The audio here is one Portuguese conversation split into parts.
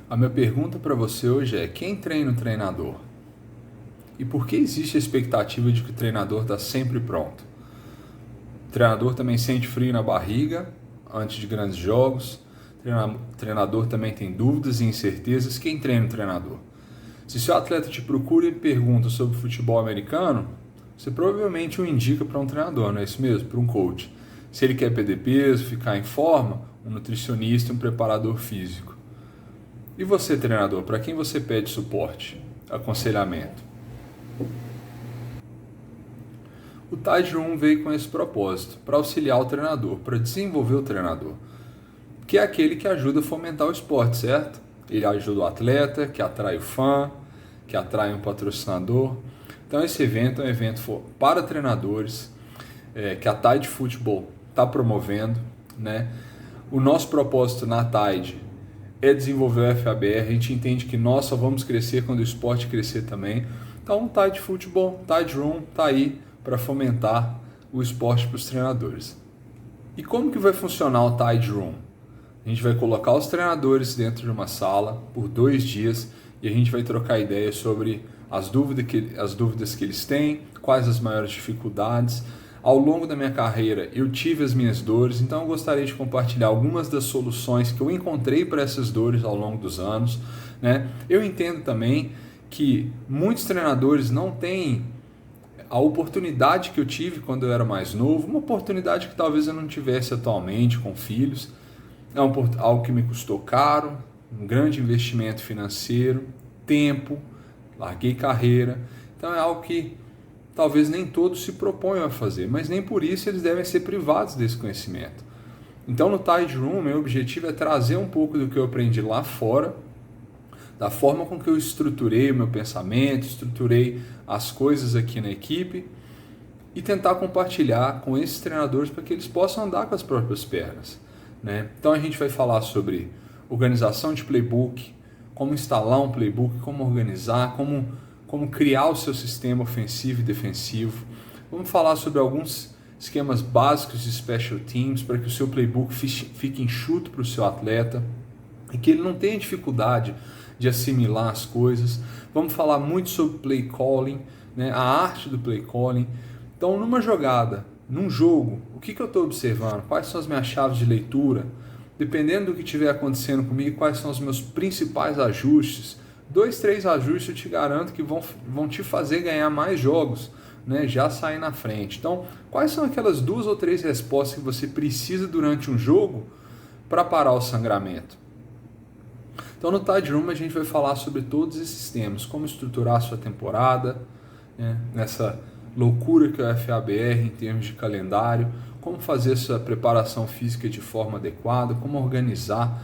A minha pergunta para você hoje é: quem treina o treinador? E por que existe a expectativa de que o treinador está sempre pronto? O treinador também sente frio na barriga antes de grandes jogos. O treinador também tem dúvidas e incertezas. Quem treina o treinador? Se seu atleta te procura e pergunta sobre futebol americano, você provavelmente o indica para um treinador, não é isso mesmo? Para um coach. Se ele quer perder peso, ficar em forma, um nutricionista e um preparador físico. E você, treinador, para quem você pede suporte, aconselhamento? O Tide Room veio com esse propósito, para auxiliar o treinador, para desenvolver o treinador, que é aquele que ajuda a fomentar o esporte, certo? Ele ajuda o atleta, que atrai o fã, que atrai um patrocinador. Então esse evento é um evento para treinadores, que a Tide Futebol está promovendo, né? O nosso propósito na Tide é desenvolver o FABR. A gente entende que nós só vamos crescer quando o esporte crescer também. Então o Tide Futebol, Tide Room está aí para fomentar o esporte para os treinadores. E como que vai funcionar o Tide Room? A gente vai colocar os treinadores dentro de uma sala por 2 dias e a gente vai trocar ideias sobre as dúvidas que eles têm, quais as maiores dificuldades. Ao longo da minha carreira eu tive as minhas dores, então eu gostaria de compartilhar algumas das soluções que eu encontrei para essas dores ao longo dos anos, né? Eu entendo também que muitos treinadores não têm a oportunidade que eu tive quando eu era mais novo, uma oportunidade que talvez eu não tivesse atualmente com filhos. É algo que me custou caro, um grande investimento financeiro, tempo, larguei carreira. Então é algo que talvez nem todos se proponham a fazer, mas nem por isso eles devem ser privados desse conhecimento. Então no Tide Room, meu objetivo é trazer um pouco do que eu aprendi lá fora, da forma com que eu estruturei o meu pensamento, estruturei as coisas aqui na equipe e tentar compartilhar com esses treinadores para que eles possam andar com as próprias pernas, né? Então a gente vai falar sobre organização de playbook, como instalar um playbook, como organizar, como criar o seu sistema ofensivo e defensivo. Vamos falar sobre alguns esquemas básicos de special teams para que o seu playbook fique enxuto para o seu atleta e que ele não tenha dificuldade de assimilar as coisas. Vamos falar muito sobre play calling, né? A arte do play calling. Então, numa jogada, num jogo, o que eu estou observando? Quais são as minhas chaves de leitura? Dependendo do que estiver acontecendo comigo, quais são os meus principais ajustes? 2, 3 ajustes eu te garanto que vão te fazer ganhar mais jogos, né? Já sair na frente. Então, quais são aquelas 2 ou 3 respostas que você precisa durante um jogo para parar o sangramento? Então no Tide Room a gente vai falar sobre todos esses temas, como estruturar a sua temporada, né, nessa loucura que é o FABR em termos de calendário, como fazer essa preparação física de forma adequada, como organizar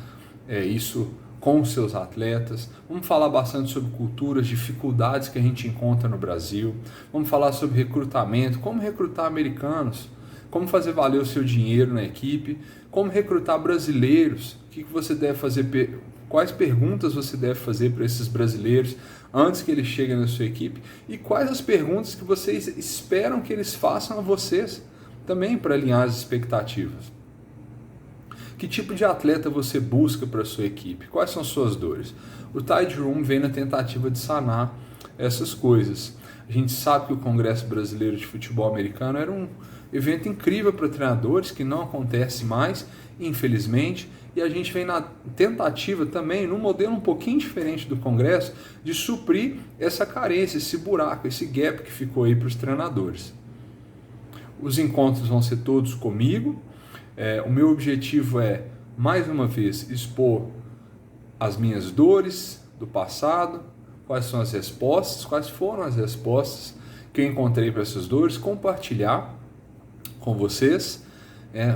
isso com os seus atletas. Vamos falar bastante sobre culturas, dificuldades que a gente encontra no Brasil. Vamos falar sobre recrutamento, como recrutar americanos, como fazer valer o seu dinheiro na equipe, como recrutar brasileiros, o que você deve fazer, quais perguntas você deve fazer para esses brasileiros antes que eles cheguem na sua equipe e quais as perguntas que vocês esperam que eles façam a vocês também para alinhar as expectativas. Que tipo de atleta você busca para a sua equipe? Quais são suas dores? O Tide Room vem na tentativa de sanar essas coisas. A gente sabe que o Congresso Brasileiro de Futebol Americano era um evento incrível para treinadores, que não acontece mais, infelizmente, e a gente vem na tentativa também, num modelo um pouquinho diferente do Congresso, de suprir essa carência, esse buraco, esse gap que ficou aí para os treinadores. Os encontros vão ser todos comigo. O meu objetivo é, mais uma vez, expor as minhas dores do passado, quais são as respostas, quais foram as respostas que eu encontrei para essas dores, compartilhar com vocês,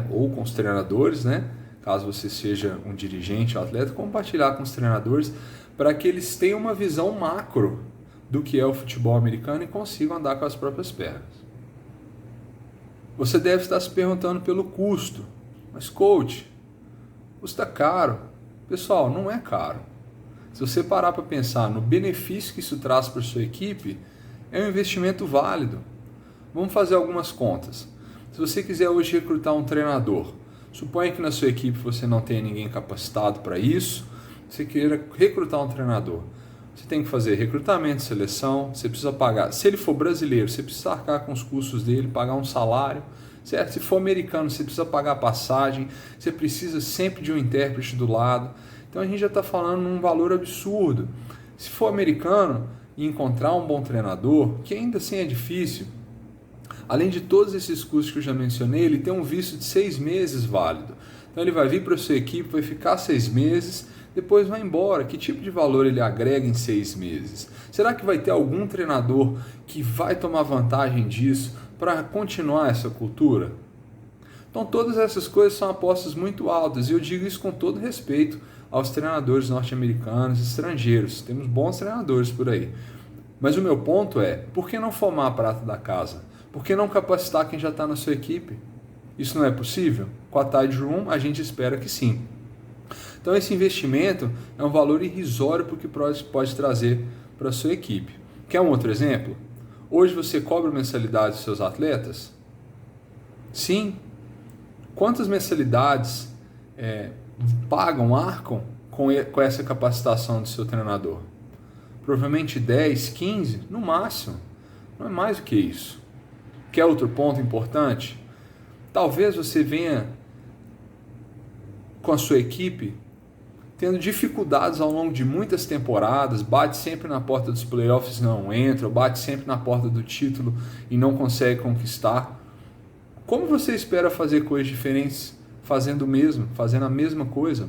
ou com os treinadores, né? Caso você seja um dirigente ou atleta, compartilhar com os treinadores para que eles tenham uma visão macro do que é o futebol americano e consigam andar com as próprias pernas. Você deve estar se perguntando pelo custo, mas coach, custa caro. Pessoal, não é caro. Se você parar para pensar no benefício que isso traz para a sua equipe, é um investimento válido. Vamos fazer algumas contas. Se você quiser hoje recrutar um treinador, suponha que na sua equipe você não tenha ninguém capacitado para isso, você queira recrutar um treinador. Você tem que fazer recrutamento, seleção, você precisa pagar. Se ele for brasileiro, você precisa arcar com os custos dele, pagar um salário, certo? Se for americano, você precisa pagar passagem, você precisa sempre de um intérprete do lado. Então a gente já está falando num valor absurdo. Se for americano e encontrar um bom treinador, que ainda assim é difícil, além de todos esses custos que eu já mencionei, ele tem um visto de 6 meses válido. Então ele vai vir para a sua equipe, vai ficar 6 meses, depois vai embora. Que tipo de valor ele agrega em 6 meses? Será que vai ter algum treinador que vai tomar vantagem disso para continuar essa cultura? Então todas essas coisas são apostas muito altas, e eu digo isso com todo respeito aos treinadores norte-americanos e estrangeiros. Temos bons treinadores por aí. Mas o meu ponto é, por que não formar a prata da casa? Por que não capacitar quem já está na sua equipe? Isso não é possível? Com a Tide Room, a gente espera que sim. Então esse investimento é um valor irrisório para o que pode trazer para a sua equipe. Quer um outro exemplo? Hoje você cobra mensalidade dos seus atletas? Sim. Quantas mensalidades arcam com essa capacitação do seu treinador? Provavelmente 10, 15, no máximo. Não é mais do que isso. Quer outro ponto importante? Talvez você venha com a sua equipe tendo dificuldades ao longo de muitas temporadas, bate sempre na porta dos playoffs e não entra, bate sempre na porta do título e não consegue conquistar. Como você espera fazer coisas diferentes fazendo o mesmo, fazendo a mesma coisa?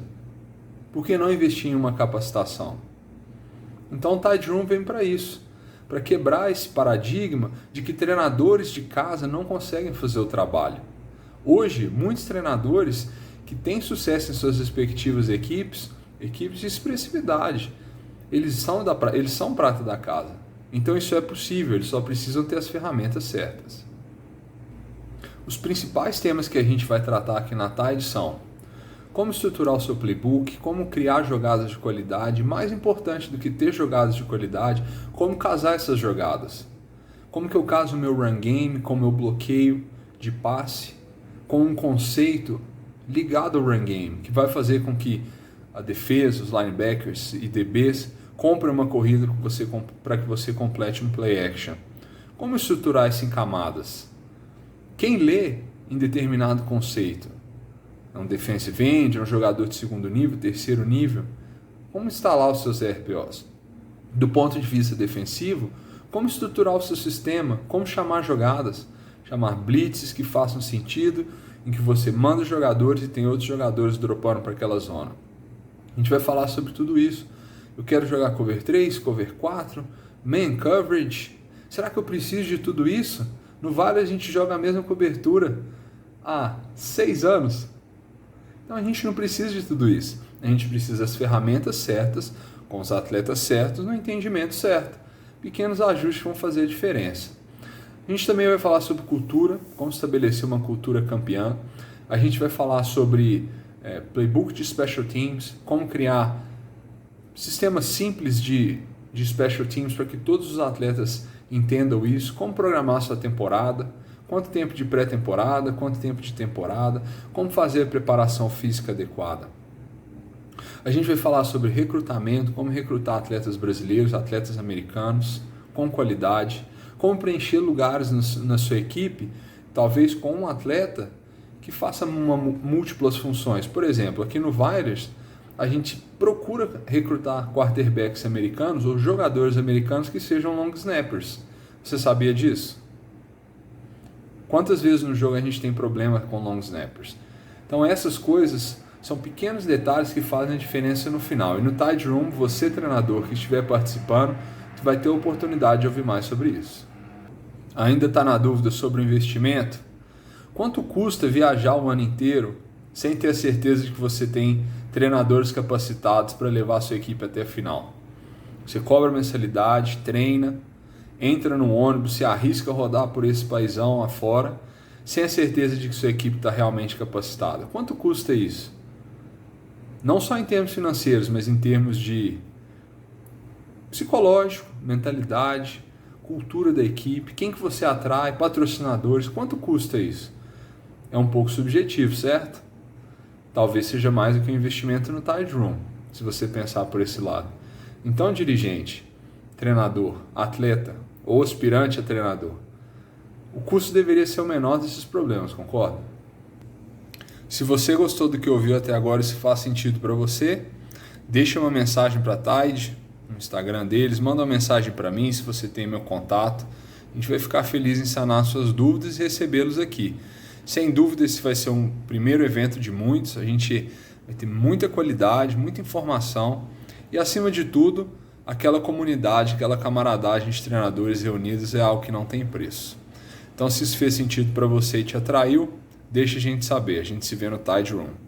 Por que não investir em uma capacitação? Então o Tide Room vem para isso, para quebrar esse paradigma de que treinadores de casa não conseguem fazer o trabalho. Hoje, muitos treinadores que têm sucesso em suas respectivas equipes de expressividade, eles são prata da casa. Então isso é possível, eles só precisam ter as ferramentas certas. Os principais temas que a gente vai tratar aqui na Tide são como estruturar o seu playbook, como criar jogadas de qualidade, mais importante do que ter jogadas de qualidade, como casar essas jogadas. Como que eu caso o meu run game, com o meu bloqueio de passe, com um conceito ligado ao run game, que vai fazer com que a defesa, os linebackers e DBs comprem uma corrida para que você complete um play action. Como estruturar isso em camadas? Quem lê em determinado conceito? É um defensive end, é um jogador de segundo nível, terceiro nível? Como instalar os seus RPOs? Do ponto de vista defensivo, como estruturar o seu sistema? Como chamar jogadas? Chamar blitzes que façam sentido, em que você manda os jogadores e tem outros jogadores dropando para aquela zona. A gente vai falar sobre tudo isso. Eu quero jogar cover 3, cover 4, man coverage. Será que eu preciso de tudo isso? No Vale a gente joga a mesma cobertura há 6 anos. Então a gente não precisa de tudo isso. A gente precisa das ferramentas certas, com os atletas certos, no entendimento certo. Pequenos ajustes vão fazer a diferença. A gente também vai falar sobre cultura, como estabelecer uma cultura campeã. A gente vai falar sobre playbook de special teams, como criar sistemas simples de special teams para que todos os atletas entendam isso, como programar sua temporada, quanto tempo de pré-temporada, quanto tempo de temporada, como fazer a preparação física adequada. A gente vai falar sobre recrutamento, como recrutar atletas brasileiros, atletas americanos, com qualidade, como preencher lugares na sua equipe, talvez com um atleta que faça múltiplas funções. Por exemplo, aqui no Vikings, a gente procura recrutar quarterbacks americanos ou jogadores americanos que sejam long snappers. Você sabia disso? Quantas vezes no jogo a gente tem problema com long snappers? Então essas coisas são pequenos detalhes que fazem a diferença no final. E no Tide Room, você treinador que estiver participando, você vai ter a oportunidade de ouvir mais sobre isso. Ainda está na dúvida sobre o investimento? Quanto custa viajar o ano inteiro sem ter a certeza de que você tem treinadores capacitados para levar a sua equipe até a final? Você cobra mensalidade, treina, entra no ônibus, se arrisca a rodar por esse paizão afora, sem a certeza de que sua equipe está realmente capacitada. Quanto custa isso? Não só em termos financeiros, mas em termos de psicológico, mentalidade, cultura da equipe, quem que você atrai, patrocinadores, quanto custa isso? É um pouco subjetivo, certo? Talvez seja mais do que um investimento no Tide Room. se você pensar por esse lado. Então, dirigente, treinador, atleta ou aspirante a treinador, o custo deveria ser o menor desses problemas, concorda? Se você gostou do que ouviu até agora e se faz sentido para você, deixa uma mensagem para a Tide, no Instagram deles, manda uma mensagem para mim se você tem meu contato. A gente vai ficar feliz em sanar suas dúvidas e recebê-los aqui. Sem dúvida, esse vai ser um primeiro evento de muitos, a gente vai ter muita qualidade, muita informação e, acima de tudo, aquela comunidade, aquela camaradagem de treinadores reunidos é algo que não tem preço. Então, se isso fez sentido para você e te atraiu, deixa a gente saber. A gente se vê no Tide Room.